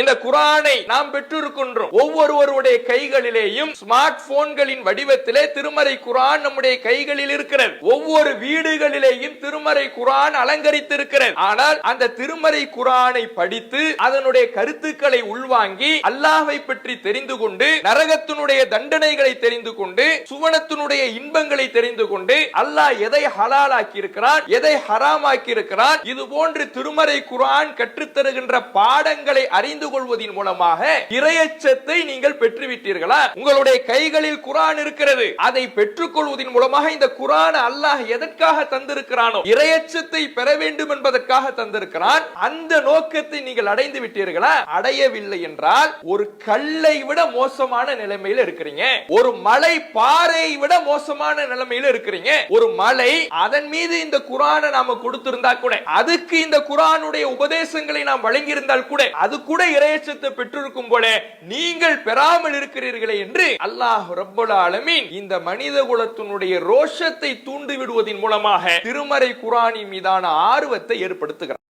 இந்த குர்ஆனை நாம் பெற்றிருக்கின்றோம். ஒவ்வொருவருடைய கைகளிலேயும் ஸ்மார்ட் போன்களின் வடிவத்திலே திருமறை குர்ஆன் நம்முடைய கைகளில் இருக்கிறது. ஒவ்வொரு வீடுகளிலேயும் திருமறை குர்ஆன் அலங்கரித்திருக்கிறது. ஆனால் அந்த திருமறை குர்ஆனை படித்து அதனுடைய கருத்துக்களை உள்வாங்கி அல்லாஹ்வை பற்றி தெரிந்து கொண்டு நரகத்தினுடைய தண்டனைகளை தெரிந்து கொண்டு சுவனத்தினுடைய இன்பங்களை தெரிந்து கொண்டு அல்லாஹ் எதை ஹலாலாக்கி இருக்கிறான், எதை ஹராமாக்கி இருக்கிறான், இது போன்று திருமறை குர்ஆன் கற்றுத்தருகின்ற பாடங்களை அறிந்து கொள்வதன் மூலமாக இறையச்சத்தை நீங்கள் பெற்றுவிட்டீர்களா? உங்களுடைய கைகளில் குர்ஆன் இருக்கிறது. அதை பெற்றுக் கொள்வதன் மூலமாக இந்த குர்ஆன் அல்லாஹ் எதற்காக தந்திருக்கிறானோ இறையச்சத்தை பெற வேண்டும் என்பதற்காக தந்திருக்கிறான். அந்த நோக்கத்தை நீங்கள் அடைந்து விட்டீர்களா? அடையவில்லை என்றால் ஒரு கல்லை விட மோசமான நிலைமையில் இருக்கிறீங்க. ஒரு மலை பாறையை விட மோசமான நிலைமையில் இருக்கிறீங்க. ஒரு மலை அதன் மீது இந்த குர்ஆனை நாம கொடுத்திருந்தா கூட, அதுக்கு இந்த குர்ஆனுடைய உபதேசங்களை நாம் வழங்கியிருந்தால் கூட, அது கூட இறையச்சத்தை பெற்றிருக்கும் போல நீங்கள் பெறாமல் இருக்கிறீர்களே என்று அல்லாஹ் ரப்பல் ஆலமீன் இந்த மனித குலத்தினுடைய ரோஷத்தை தூண்டி விடுவதன் மூலமாக திருமறை குர்ஆனின் மீதான ஆர்வத்தை ஏற்படுத்துகிறார்.